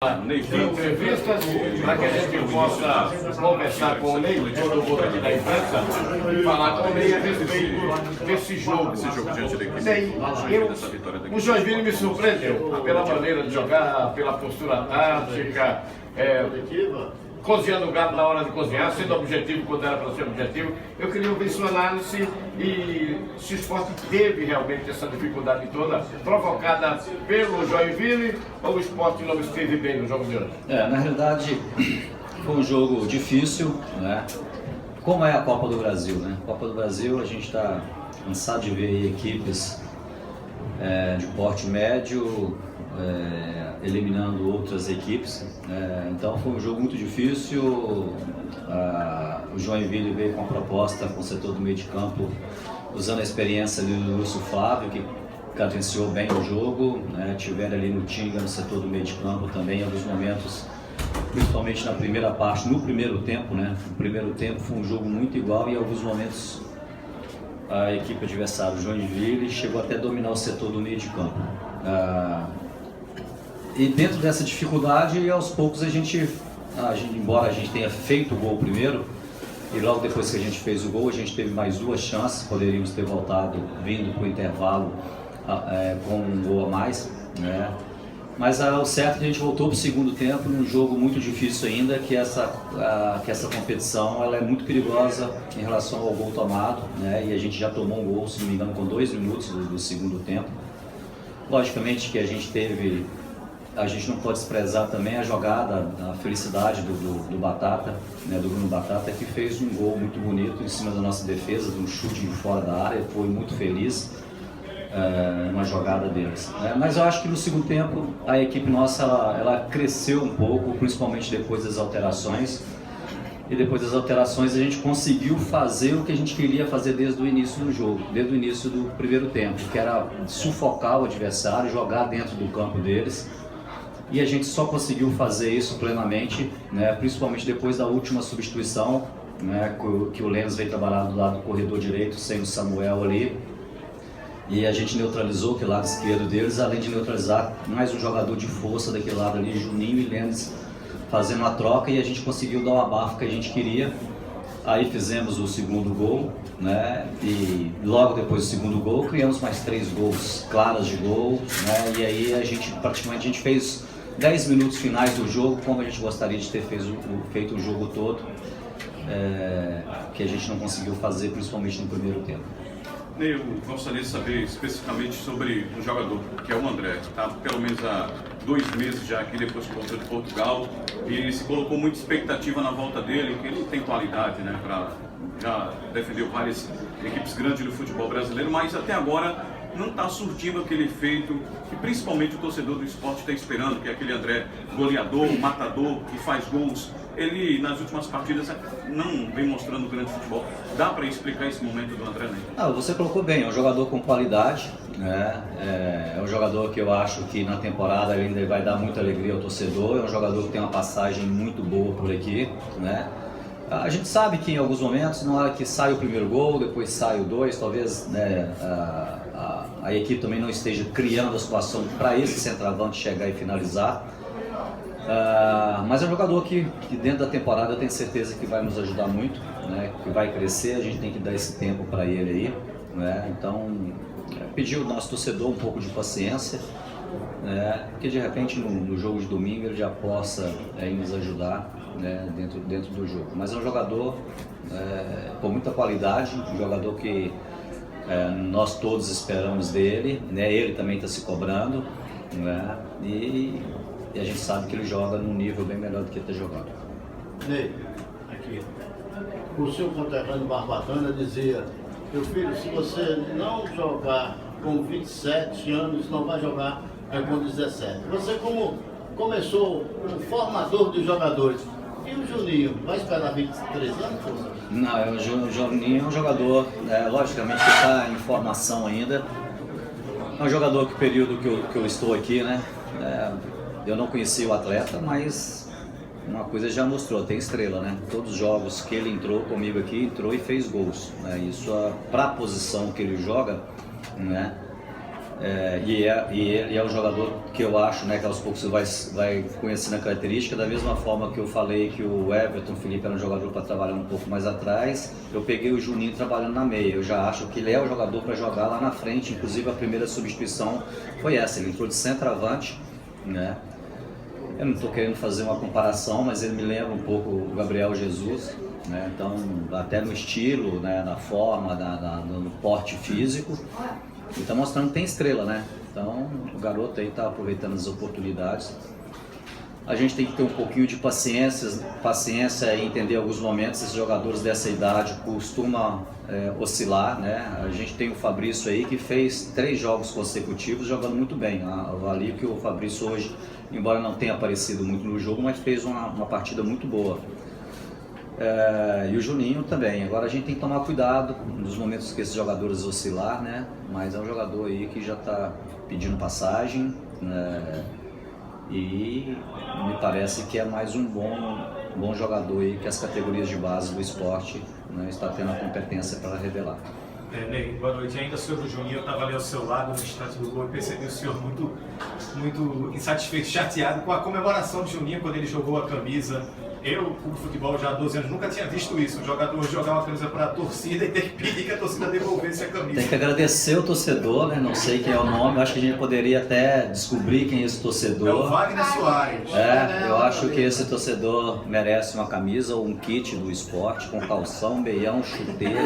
Entrevistas para que a gente possa conversar com o Ney, todo mundo aqui da imprensa, e falar com o Ney a respeito desse jogo. O Joinville me surpreendeu pela maneira de jogar, pela postura tática, cozinhando o gado na hora de cozinhar, sendo objetivo quando era para ser objetivo. Eu queria ouvir sua análise e se o Sport teve realmente essa dificuldade toda provocada pelo Joinville ou o Sport não esteve bem no jogo de hoje? Na realidade foi um jogo difícil, né? Como é a Copa do Brasil, né? Copa do Brasil a gente está cansado de ver equipes de porte médio eliminando outras equipes, então foi um jogo muito difícil. O Joinville veio com a proposta com o setor do meio de campo, usando a experiência do Lúcio Flávio, que cadenciou bem o jogo, tiveram ali no Tinga, no setor do meio de campo também, em alguns momentos, principalmente na primeira parte, no primeiro tempo, O primeiro tempo foi um jogo muito igual e em alguns momentos a equipe adversária, o Joinville, chegou até a dominar o setor do meio de campo. E dentro dessa dificuldade, aos poucos embora a gente tenha feito o gol primeiro, e logo depois que a gente fez o gol, a gente teve mais duas chances, poderíamos ter voltado vindo para o intervalo com um gol a mais, Mas o certo é que a gente voltou para o segundo tempo num jogo muito difícil ainda, que essa competição ela é muito perigosa em relação ao gol tomado, E a gente já tomou um gol, se não me engano, com 2 minutos do segundo tempo. Logicamente que a gente não pode desprezar também a jogada, a felicidade do Batata, do Bruno Batata, que fez um gol muito bonito em cima da nossa defesa, de um chute de fora da área, foi muito feliz uma jogada deles. Mas eu acho que no segundo tempo a equipe nossa ela cresceu um pouco, principalmente depois das alterações. E depois das alterações a gente conseguiu fazer o que a gente queria fazer desde o início do jogo, desde o início do primeiro tempo, que era sufocar o adversário, jogar dentro do campo deles. E a gente só conseguiu fazer isso plenamente, principalmente depois da última substituição, que o Lemos veio trabalhar do lado do corredor direito, sem o Samuel ali. E a gente neutralizou aquele lado esquerdo deles, além de neutralizar mais um jogador de força daquele lado ali, Juninho e Lemos, fazendo uma troca, e a gente conseguiu dar o abafo que a gente queria. Aí fizemos o segundo gol, E logo depois do segundo gol criamos mais 3 gols claros de gol, E aí praticamente a gente fez 10 minutos finais do jogo como a gente gostaria de ter feito o jogo todo, que a gente não conseguiu fazer, principalmente no primeiro tempo. Eu gostaria de saber especificamente sobre o jogador, que é o André, que está pelo menos há 2 meses já aqui depois que voltou de Portugal, e se colocou muita expectativa na volta dele, que ele tem qualidade, já defendeu várias equipes grandes do futebol brasileiro, mas até agora não está surtindo aquele efeito que principalmente o torcedor do Sport está esperando, que é aquele André goleador, matador, que faz gols. Ele, nas últimas partidas, não vem mostrando grande futebol. Dá para explicar esse momento do André, Você colocou bem, é um jogador com qualidade, É um jogador que eu acho que na temporada ainda vai dar muita alegria ao torcedor, é um jogador que tem uma passagem muito boa por aqui, A gente sabe que em alguns momentos, na hora que sai o primeiro gol, depois sai o 2, talvez a equipe também não esteja criando a situação para esse centroavante chegar e finalizar. Mas é um jogador que dentro da temporada eu tenho certeza que vai nos ajudar muito, Que vai crescer, a gente tem que dar esse tempo para ele aí, Então, pedir ao nosso torcedor um pouco de paciência, que de repente no jogo de domingo ele já possa nos ajudar, dentro do jogo. Mas é um jogador com muita qualidade, um jogador que nós todos esperamos dele, Ele também está se cobrando, E a gente sabe que ele joga num nível bem melhor do que está jogando. Ney, aqui. O seu conterrâneo Barbatana dizia: meu filho, se você não jogar com 27 anos, não vai jogar com 17. Você começou como formador de jogadores. E o Juninho, vai esperar 23 anos? Não, o Juninho é um jogador, logicamente que está em formação ainda. É um jogador que o período que eu estou aqui, eu não conheci o atleta, mas uma coisa já mostrou, tem estrela, Todos os jogos que ele entrou comigo aqui, entrou e fez gols, Isso para a posição que ele joga, E ele é um jogador que eu acho, né, que aos poucos você vai conhecendo a característica. Da mesma forma que eu falei que o Everton Felipe era um jogador para trabalhar um pouco mais atrás, eu peguei o Juninho trabalhando na meia. Eu já acho que ele é o jogador para jogar lá na frente. Inclusive a primeira substituição foi essa, ele entrou de centroavante, né? Eu não estou querendo fazer uma comparação, mas ele me lembra um pouco o Gabriel Jesus, né? Então, até no estilo, né, na forma, no porte físico. E está mostrando que tem estrela, né? Então o garoto aí está aproveitando as oportunidades. A gente tem que ter um pouquinho de paciência e entender alguns momentos. Esses jogadores dessa idade costumam oscilar, né? A gente tem o Fabrício aí que fez 3 jogos consecutivos jogando muito bem. Ali que o Fabrício hoje, embora não tenha aparecido muito no jogo, mas fez uma partida muito boa. E o Juninho também. Agora a gente tem que tomar cuidado nos momentos que esses jogadores oscilar, né? Mas é um jogador aí que já está pedindo passagem, né? E me parece que é mais um bom jogador aí que as categorias de base do esporte, né, está tendo a competência para revelar. Ney, boa noite. Ainda sobre o Juninho, eu estava ali ao seu lado no instante do gol e percebi o senhor muito insatisfeito, chateado com a comemoração de Juninho quando ele jogou a camisa. Eu, como futebol já há 12 anos, nunca tinha visto isso. Um jogador jogar uma camisa para a torcida e ter que pedir que a torcida devolvesse a camisa. Tem que agradecer o torcedor, né? Não sei quem é o nome, acho que a gente poderia até descobrir quem é esse torcedor. É o Wagner Soares. Eu acho que esse torcedor merece uma camisa ou um kit do esporte com calção, meião, chuteira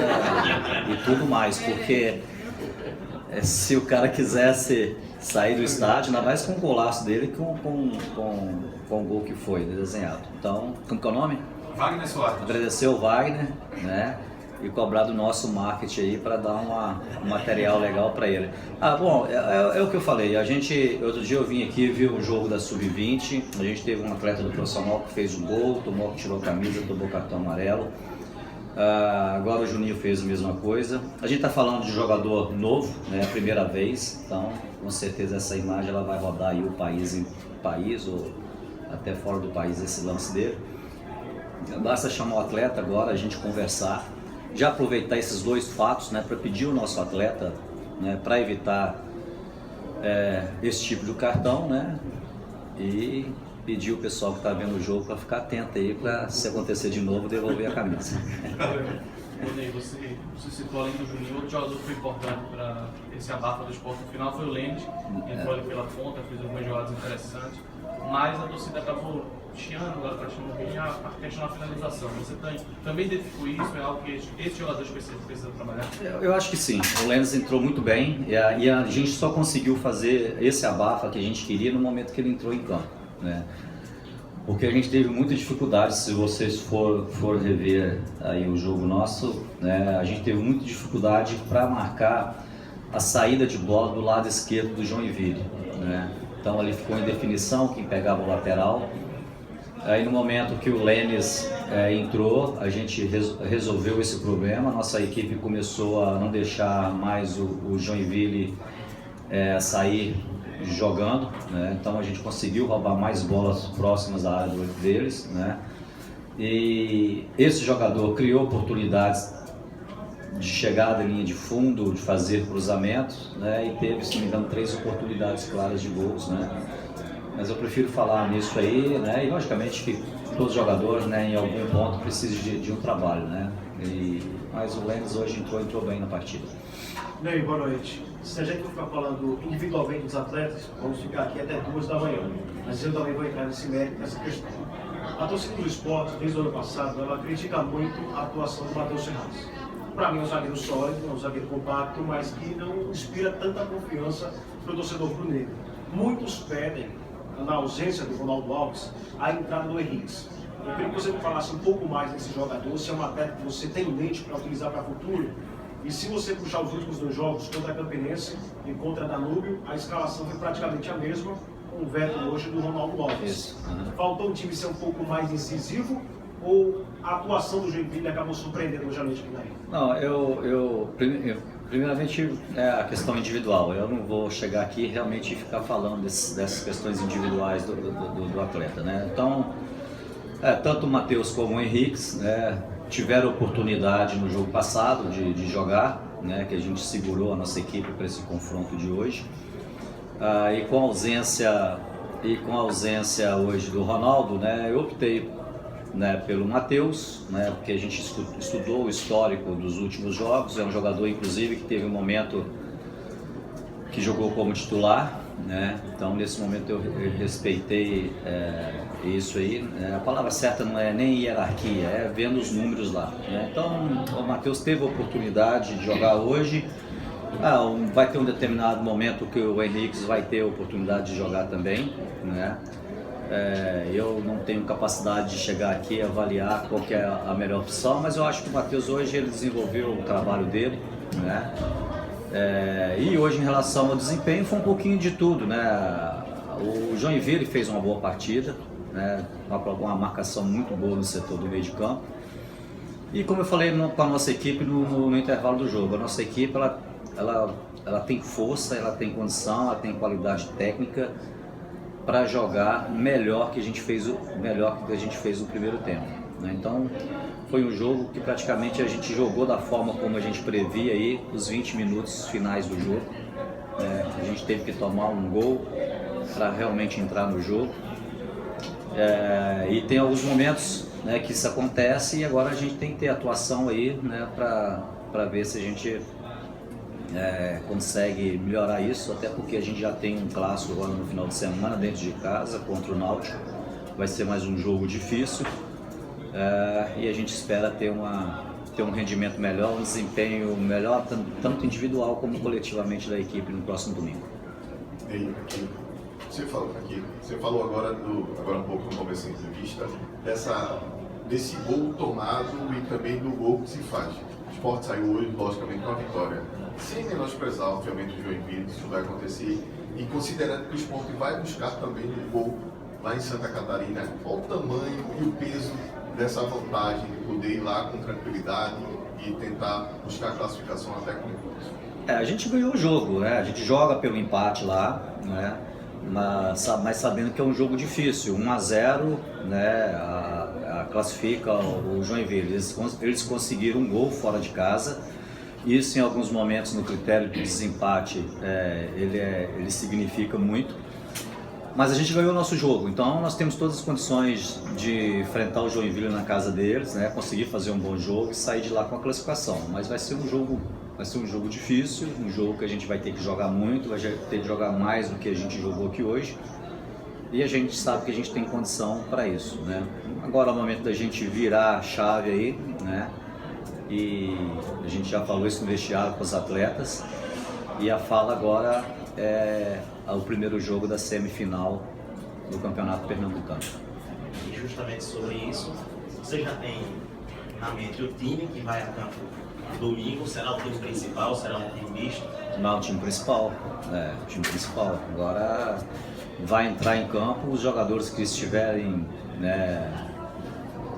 e tudo mais, porque se o cara quisesse sair do estádio, ainda mais com o golaço dele, com o gol que foi desenhado. Então, como que é o nome? Wagner Soares. Agradecer o Wagner, né? E cobrar do nosso marketing aí para dar um material legal para ele. Bom, é o que eu falei. Outro dia eu vim aqui, vi o jogo da Sub-20. A gente teve um atleta do profissional que fez um gol, tirou a camisa, tomou cartão amarelo. Agora o Juninho fez a mesma coisa. A gente está falando de jogador novo, né? Primeira vez, então com certeza essa imagem ela vai rodar aí o país ou até fora do país esse lance dele. Basta chamar o atleta agora, a gente conversar, já aproveitar esses 2 fatos, né, para pedir o nosso atleta, né, para evitar esse tipo de cartão, né, e pedir o pessoal que está vendo o jogo para ficar atento aí, para se acontecer de novo devolver a camisa. Ney, você citou além do Juninho, outro jogador que foi importante para esse abafa do esporte no final foi o Lênis, entrou ali pela ponta, fez algumas jogadas interessantes, mas a torcida acabou chiando agora para a questão da finalização. Você também identificou isso? É algo que esse jogador precisa trabalhar? Eu acho que sim. O Lênis entrou muito bem e a gente só conseguiu fazer esse abafa que a gente queria no momento que ele entrou em campo, né? Porque a gente teve muita dificuldade, se vocês for rever aí o jogo nosso, né, a gente teve muita dificuldade para marcar a saída de bola do lado esquerdo do Joinville, né? Então ali ficou em definição quem pegava o lateral. Aí no momento que o Lênis entrou, a gente resolveu esse problema, a nossa equipe começou a não deixar mais o Joinville sair jogando, né? Então a gente conseguiu roubar mais bolas próximas à área deles, né? E esse jogador criou oportunidades de chegada em linha de fundo, de fazer cruzamentos, né? E teve, se não me engano, 3 oportunidades claras de gols, né? Mas eu prefiro falar nisso aí, né? E logicamente que todo jogador, né, em algum ponto precisa de um trabalho, né? Mas o Lênis hoje entrou bem na partida. Ney, boa noite. Se a gente for ficar falando individualmente dos atletas, vamos ficar aqui até 2 da manhã. Mas eu também vou entrar nesse mérito, nessa questão. A torcida do esporte, desde o ano passado, ela critica muito a atuação do Matheus Ferraz. Para mim é um zagueiro sólido, é um zagueiro compacto, mas que não inspira tanta confiança para o torcedor rubro-negro. Muitos pedem, na ausência do Ronaldo Alves, a entrada do Henrique. Eu queria que você me falasse um pouco mais desse jogador, se é uma atleta que você tem em mente para utilizar para o futuro. E se você puxar os últimos 2 jogos contra a Campinense e contra a Danúbio, a escalação foi praticamente a mesma, com o veto hoje do Ronaldo Alves. Faltou o time ser um pouco mais incisivo ou a atuação do Joinville acabou surpreendendo hoje à noite aqui na ilha? Não, primeiramente a questão individual. Eu não vou chegar aqui realmente e ficar falando dessas questões individuais do atleta, né? Então, tanto o Matheus como o Henrique, né, tiveram oportunidade no jogo passado de jogar, né, que a gente segurou a nossa equipe para esse confronto de hoje. E com a ausência hoje do Ronaldo, né, eu optei, né, pelo Matheus, né, porque a gente estudou o histórico dos últimos jogos. É um jogador, inclusive, que teve um momento que jogou como titular, né? Então nesse momento eu respeitei isso aí. A palavra certa não é nem hierarquia, é vendo os números lá, né? Então o Matheus teve a oportunidade de jogar hoje. Vai ter um determinado momento que o Henrique vai ter a oportunidade de jogar também, né? Eu não tenho capacidade de chegar aqui e avaliar qual que é a melhor opção, mas eu acho que o Matheus hoje ele desenvolveu o trabalho dele, né? E hoje, em relação ao desempenho, foi um pouquinho de tudo, né? O Joinville fez uma boa partida, né? Uma marcação muito boa no setor do meio de campo. E como eu falei com a nossa equipe no intervalo do jogo, a nossa equipe ela tem força, ela tem condição, ela tem qualidade técnica para jogar melhor que a gente fez no primeiro tempo, né? Então foi um jogo que praticamente a gente jogou da forma como a gente previa aí os 20 minutos finais do jogo. A gente teve que tomar um gol para realmente entrar no jogo. E tem alguns momentos, né, que isso acontece, e agora a gente tem que ter atuação aí, né, para ver se a gente consegue melhorar isso, até porque a gente já tem um clássico agora no final de semana dentro de casa contra o Náutico. Vai ser mais um jogo difícil. E a gente espera ter um rendimento melhor, um desempenho melhor, tanto individual como coletivamente da equipe no próximo domingo. Você falou agora um pouco no começo da entrevista desse gol tomado e também do gol que se faz. O Sport saiu hoje, logicamente, com a vitória. Sem menosprezar, obviamente, o Joinville, isso vai acontecer, e considerando que o Sport vai buscar também um gol lá em Santa Catarina, qual o tamanho e o peso dessa vantagem de poder ir lá com tranquilidade e tentar buscar a classificação até com pontos? A gente ganhou o jogo, né? A gente joga pelo empate lá, né? Mas sabendo que é um jogo difícil. 1-0, né? Classifica o Joinville. Eles conseguiram um gol fora de casa. Isso, em alguns momentos, no critério de desempate, ele significa muito. Mas a gente ganhou o nosso jogo, então nós temos todas as condições de enfrentar o Joinville na casa deles, né? Conseguir fazer um bom jogo e sair de lá com a classificação. Mas vai ser um jogo difícil, um jogo que a gente vai ter que jogar muito, vai ter que jogar mais do que a gente jogou aqui hoje. E a gente sabe que a gente tem condição para isso, né? Agora é o momento da gente virar a chave aí, né? E a gente já falou isso no vestiário com os atletas. E a fala agora é o primeiro jogo da semifinal do Campeonato Pernambucano. E justamente sobre isso, você já tem na mente o time que vai a campo domingo? Será o time principal? Será um time misto? Não, o time principal. O time principal. Agora vai entrar em campo os jogadores que estiverem, né?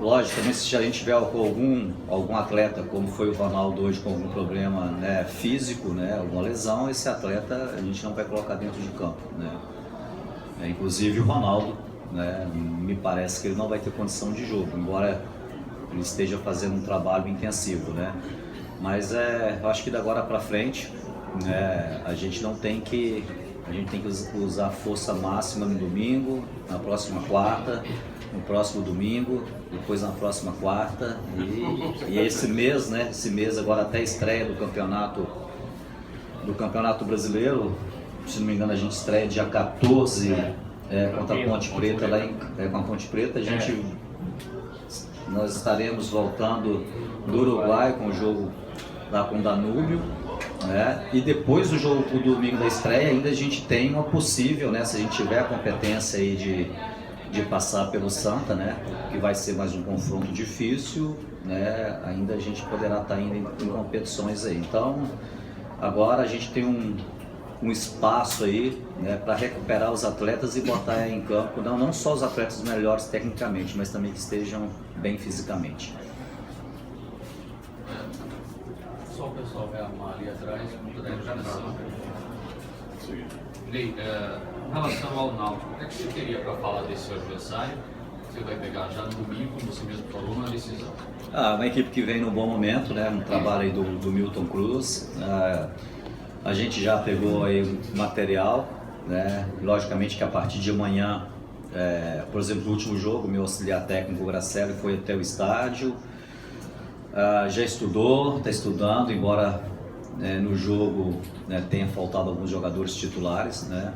Lógico, também se a gente tiver algum atleta, como foi o Ronaldo hoje, com algum problema, né, físico, né, alguma lesão, esse atleta a gente não vai colocar dentro de campo, né? Inclusive o Ronaldo, né, me parece que ele não vai ter condição de jogo, embora ele esteja fazendo um trabalho intensivo, né? Mas eu acho que da agora para frente, né, a gente tem que usar força máxima no domingo, na próxima quarta, no próximo domingo, depois na próxima quarta, e esse mês, né? Esse mês agora até a estreia do Campeonato Brasileiro, se não me engano a gente estreia dia 14 contra a Ponte Preta lá com a Ponte Preta. Nós estaremos voltando do Uruguai com o jogo lá com o Danúbio, né? E depois do jogo do domingo da estreia ainda a gente tem uma possível, né? Se a gente tiver a competência aí de passar pelo Santa, né, que vai ser mais um confronto difícil, né, ainda a gente poderá estar indo em competições aí. Então, agora a gente tem um espaço aí, né, para recuperar os atletas e botar em campo, não só os atletas melhores tecnicamente, mas também que estejam bem fisicamente. Só o pessoal vai arrumar ali atrás, já não. Ney, em relação ao Náutico, o que é que você teria para falar desse adversário? você vai pegar já no domingo, como você mesmo falou, na decisão? Uma equipe que vem num bom momento, né? Um trabalho aí do Milton Cruz. A gente já pegou aí o material, né? Logicamente que a partir de amanhã, por exemplo, no último jogo, meu auxiliar técnico, o Gracelli, foi até o estádio, já estudou, está estudando, embora no jogo, né, tenha faltado alguns jogadores titulares, né?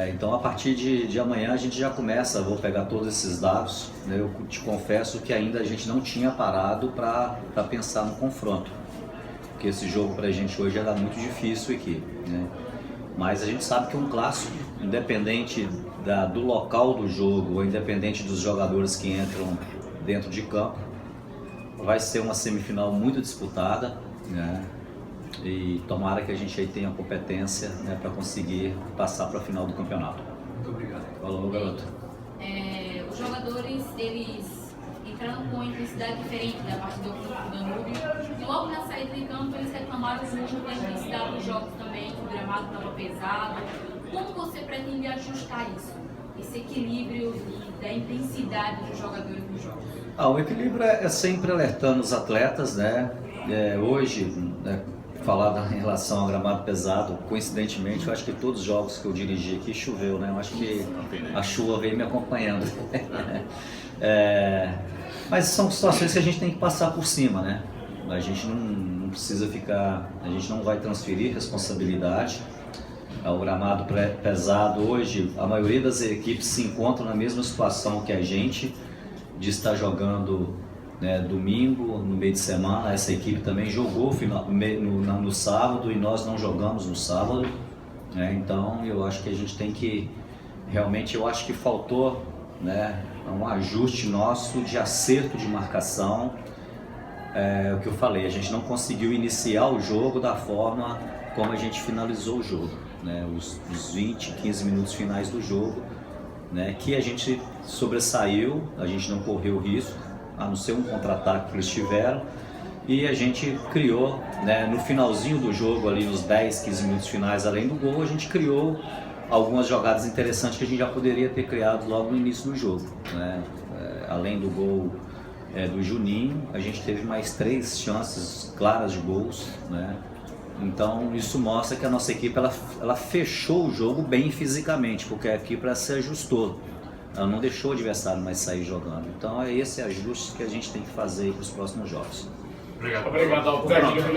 Então a partir de amanhã a gente já começa, vou pegar todos esses dados, né? Eu te confesso que ainda a gente não tinha parado para pensar no confronto, porque esse jogo para a gente hoje era muito difícil aqui, né? Mas a gente sabe que é um clássico, independente do local do jogo, ou independente dos jogadores que entram dentro de campo, vai ser uma semifinal muito disputada, né? E tomara que a gente aí tenha competência, né, para conseguir passar para a final do campeonato. Muito obrigado. Falou, garoto. Os jogadores, eles entraram com uma intensidade diferente da partida do Danúbio, e logo na saída de campo eles reclamaram muito da intensidade dos jogos também, que o gramado estava pesado. Como você pretende ajustar isso? Esse equilíbrio da intensidade dos jogadores nos jogos? O equilíbrio é sempre alertando os atletas, né? Hoje, né, falar em relação ao gramado pesado, coincidentemente, eu acho que todos os jogos que eu dirigi aqui choveu, né? Eu acho que a chuva veio me acompanhando. Mas são situações que a gente tem que passar por cima, né? A gente não precisa ficar, a gente não vai transferir responsabilidade. O gramado pesado hoje, a maioria das equipes se encontram na mesma situação que a gente, de estar jogando, né, domingo, no meio de semana. Essa equipe também jogou no sábado e nós não jogamos no sábado, né? Então eu acho que a gente tem que, realmente eu acho que faltou, né, um ajuste nosso de acerto de marcação. O que eu falei, a gente não conseguiu iniciar o jogo da forma como a gente finalizou o jogo, né? Os 20, 15 minutos finais do jogo, né, que a gente sobressaiu, a gente não correu risco, a não ser um contra-ataque que eles tiveram, e a gente criou, né, no finalzinho do jogo, ali nos 10, 15 minutos finais, além do gol, a gente criou algumas jogadas interessantes que a gente já poderia ter criado logo no início do jogo, né? Além do gol do Juninho, a gente teve mais 3 chances claras de gols, né? Então isso mostra que a nossa equipe ela fechou o jogo bem fisicamente, porque a equipe se ajustou, ela não deixou o adversário mais sair jogando. Então é esse ajuste que a gente tem que fazer para os próximos jogos. Obrigado ao técnico.